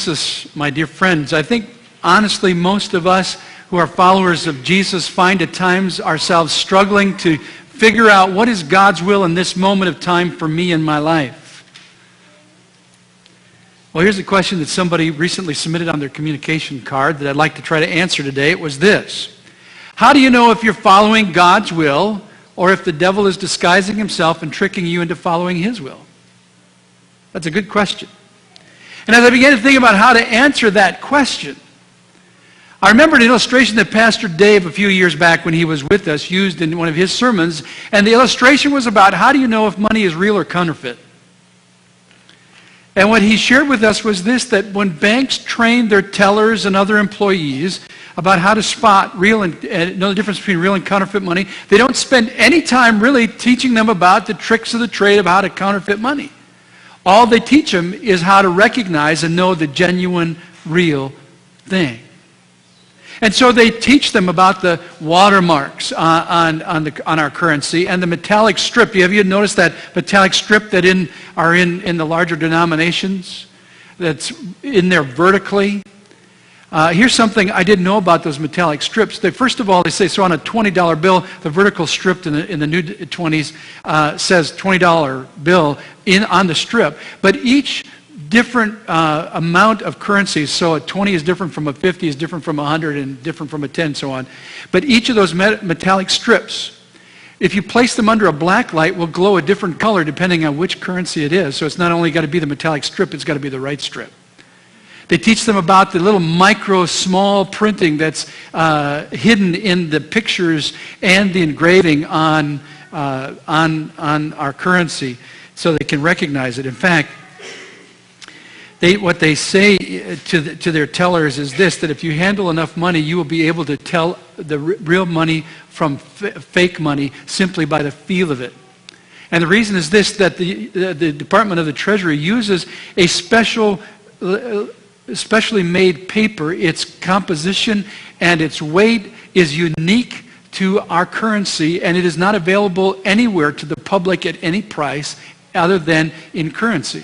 Jesus, my dear friends, I think honestly most of us who are followers of Jesus find at times ourselves struggling to figure out what is God's will in this moment of time for me in my life. Well, here's a question that somebody recently submitted on their communication card that I'd like to try to answer today. It was this: how do you know if you're following God's will or if the devil is disguising himself and tricking you into following his will? That's a good question. And as I began to think about how to answer that question, I remembered an illustration that Pastor Dave a few years back when he was with us used in one of his sermons, and the illustration was about how do you know if money is real or counterfeit. And what he shared with us was this, that when banks train their tellers and other employees about how to spot real and know the difference between real and counterfeit money, they don't spend any time really teaching them about the tricks of the trade of how to counterfeit money. All they teach them is how to recognize and know the genuine, real thing. And so they teach them about the watermarks on our currency and the metallic strip. Have you noticed that metallic strip that are in the larger denominations that's in there vertically? Here's something I didn't know about those metallic strips. First of all, they say, so on a $20 bill, the vertical strip in the new 20s says $20 bill on the strip. But each different amount of currencies, so a 20 is different from a 50, is different from a 100, and different from a 10, so on. But each of those metallic strips, if you place them under a black light, will glow a different color depending on which currency it is. So it's not only got to be the metallic strip, it's got to be the right strip. They teach them about the little micro, small printing that's hidden in the pictures and the engraving on our currency so they can recognize it. In fact, what they say to their tellers is this, that if you handle enough money, you will be able to tell the real money from fake money simply by the feel of it. And the reason is this, that the Department of the Treasury uses a specially made paper. Its composition and its weight is unique to our currency, and it is not available anywhere to the public at any price other than in currency.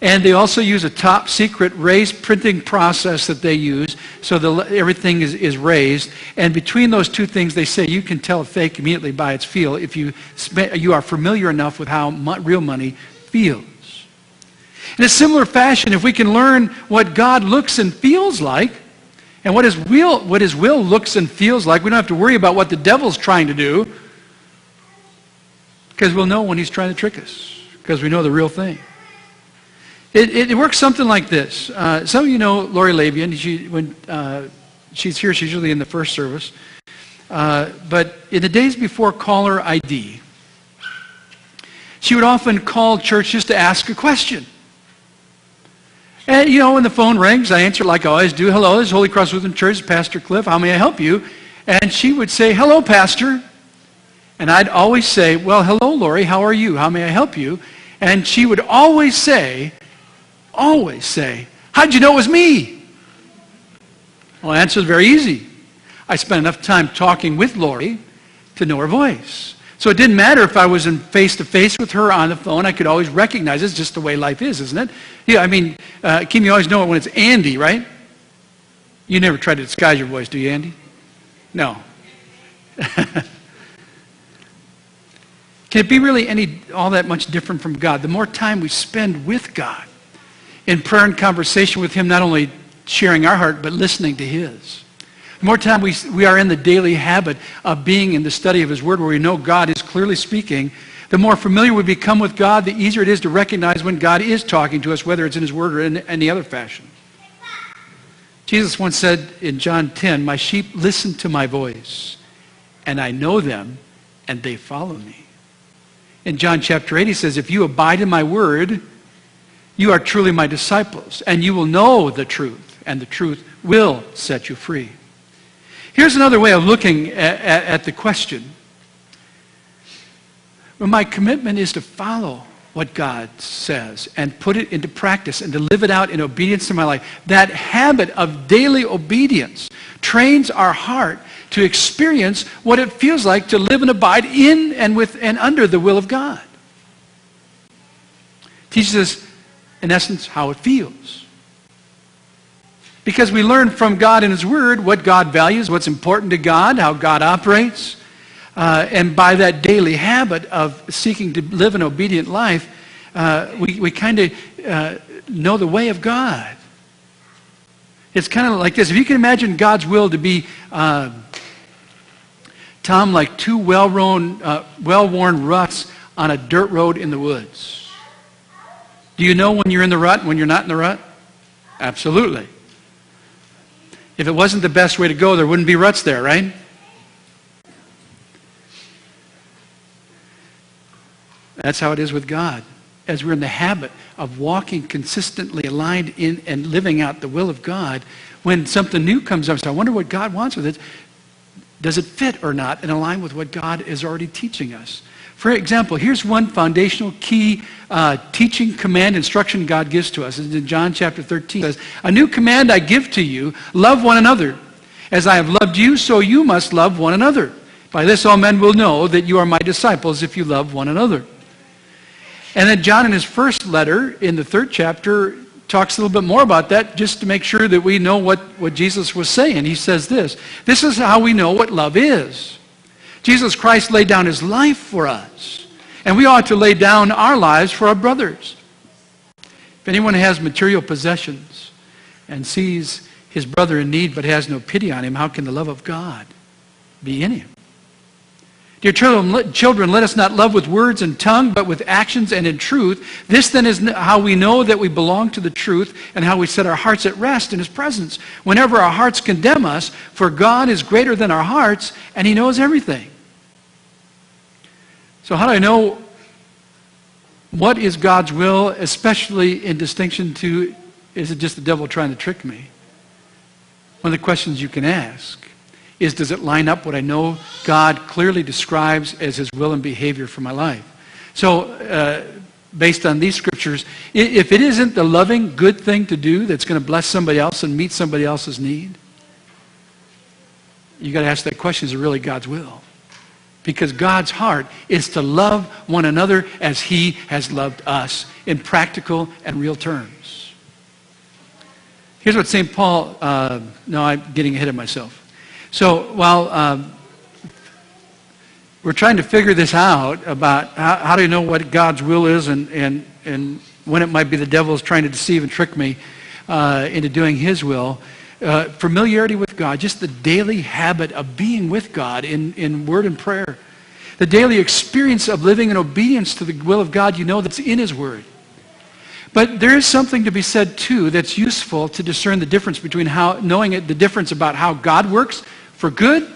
And they also use a top secret raised printing process that they use, so everything is raised. And between those two things, they say you can tell a fake immediately by its feel if you are familiar enough with how real money feels. In a similar fashion, if we can learn what God looks and feels like, and what His will looks and feels like, we don't have to worry about what the devil's trying to do, because we'll know when he's trying to trick us, because we know the real thing. It works something like this. Some of you know Lori Labian. When she's here, she's usually in the first service. But in the days before caller ID, she would often call church just to ask a question. And, when the phone rings, I answer like I always do. Hello, this is Holy Cross Lutheran Church, Pastor Cliff. How may I help you? And she would say, hello, Pastor. And I'd always say, well, hello, Lori. How are you? How may I help you? And she would always say, how'd you know it was me? Well, the answer is very easy. I spent enough time talking with Lori to know her voice. So it didn't matter if I was in face-to-face with her on the phone. I could always recognize it. It's just the way life is, isn't it? Yeah, Kim, you always know it when it's Andy, right? You never try to disguise your voice, do you, Andy? No. Can it be really all that much different from God? The more time we spend with God, in prayer and conversation with Him, not only sharing our heart, but listening to His. The more time we are in the daily habit of being in the study of His Word, where we know God is clearly speaking, the more familiar we become with God, the easier it is to recognize when God is talking to us, whether it's in His Word or in any other fashion. Jesus once said in John 10, my sheep listen to my voice, and I know them, and they follow me. In John chapter 8, He says, if you abide in my word, you are truly my disciples, and you will know the truth, and the truth will set you free. Here's another way of looking at the question. Well, my commitment is to follow what God says and put it into practice and to live it out in obedience to my life. That habit of daily obedience trains our heart to experience what it feels like to live and abide in and with and under the will of God. Teaches us, in essence, how it feels. Because we learn from God in His Word what God values, what's important to God, how God operates. And by that daily habit of seeking to live an obedient life, we kind of know the way of God. It's kind of like this. If you can imagine God's will to be, Tom, like two well-worn ruts on a dirt road in the woods. Do you know when you're in the rut and when you're not in the rut? Absolutely. If it wasn't the best way to go, there wouldn't be ruts there, right? That's how it is with God. As we're in the habit of walking consistently aligned in and living out the will of God, when something new comes up, so I wonder what God wants with it. Does it fit or not and align with what God is already teaching us? For example, here's one foundational key teaching command instruction God gives to us. It's in John chapter 13. It says, "A new command I give to you, love one another. As I have loved you, so you must love one another. By this all men will know that you are my disciples if you love one another." And then John in his first letter, in the 3rd chapter, talks a little bit more about that just to make sure that we know what Jesus was saying. He says this is how we know what love is. Jesus Christ laid down His life for us, and we ought to lay down our lives for our brothers. If anyone has material possessions and sees his brother in need but has no pity on him, how can the love of God be in him? Dear children, let us not love with words and tongue, but with actions and in truth. This then is how we know that we belong to the truth and how we set our hearts at rest in His presence. Whenever our hearts condemn us, for God is greater than our hearts, and He knows everything. So how do I know what is God's will, especially in distinction to, is it just the devil trying to trick me? One of the questions you can ask is, does it line up what I know God clearly describes as His will and behavior for my life? So, based on these scriptures, if it isn't the loving, good thing to do that's going to bless somebody else and meet somebody else's need, you got to ask that question, is it really God's will? Because God's heart is to love one another as He has loved us in practical and real terms. Here's what St. Paul, no, I'm getting ahead of myself. So while we're trying to figure this out about how do you know what God's will is and when it might be the devil's trying to deceive and trick me into doing His will, familiarity with God, just the daily habit of being with God in word and prayer, the daily experience of living in obedience to the will of God, you know that's in His Word. But there is something to be said, too, that's useful to discern the difference between knowing the difference about how God works for good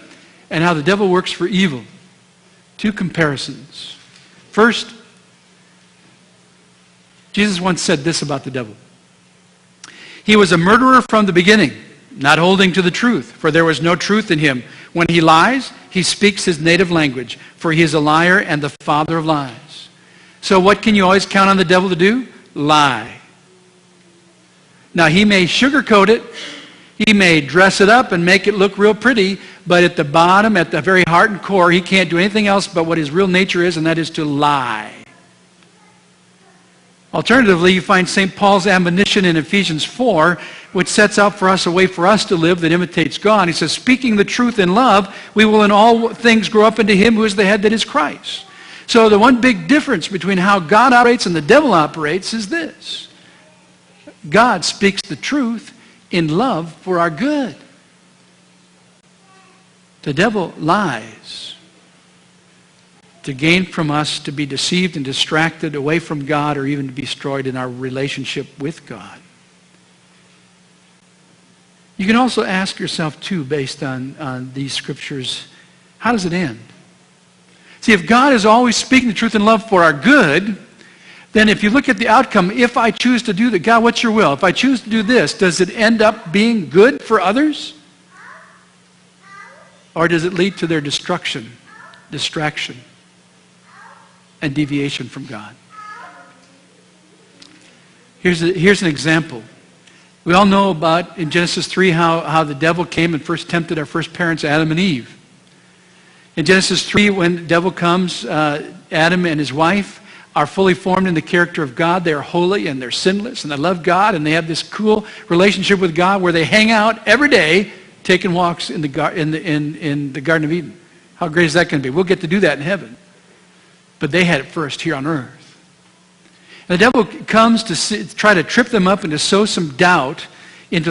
and how the devil works for evil. Two comparisons. First, Jesus once said this about the devil. "He was a murderer from the beginning, not holding to the truth, for there was no truth in him. When he lies, he speaks his native language, for he is a liar and the father of lies." So what can you always count on the devil to do? Lie. Now, he may sugarcoat it, he may dress it up and make it look real pretty, but at the bottom, at the very heart and core, he can't do anything else but what his real nature is, and that is to lie. Alternatively, you find St. Paul's admonition in Ephesians 4, which sets out for us a way for us to live that imitates God. He says, "Speaking the truth in love, we will in all things grow up into Him who is the head, that is Christ." So the one big difference between how God operates and the devil operates is this. God speaks the truth in love for our good. The devil lies to gain from us to be deceived and distracted away from God, or even to be destroyed in our relationship with God. You can also ask yourself, too, based on these scriptures, how does it end? See, if God is always speaking the truth in love for our good, then if you look at the outcome, if I choose to do that, God, what's your will? If I choose to do this, does it end up being good for others? Or does it lead to their destruction, distraction, and deviation from God? Here's an example. We all know about, in Genesis 3, how the devil came and first tempted our first parents, Adam and Eve. In Genesis 3, when the devil comes, Adam and his wife are fully formed in the character of God. They are holy and they're sinless and they love God and they have this cool relationship with God where they hang out every day taking walks in the Garden of Eden. How great is that going to be? We'll get to do that in heaven. But they had it first here on earth. And the devil comes to try to trip them up and to sow some doubt into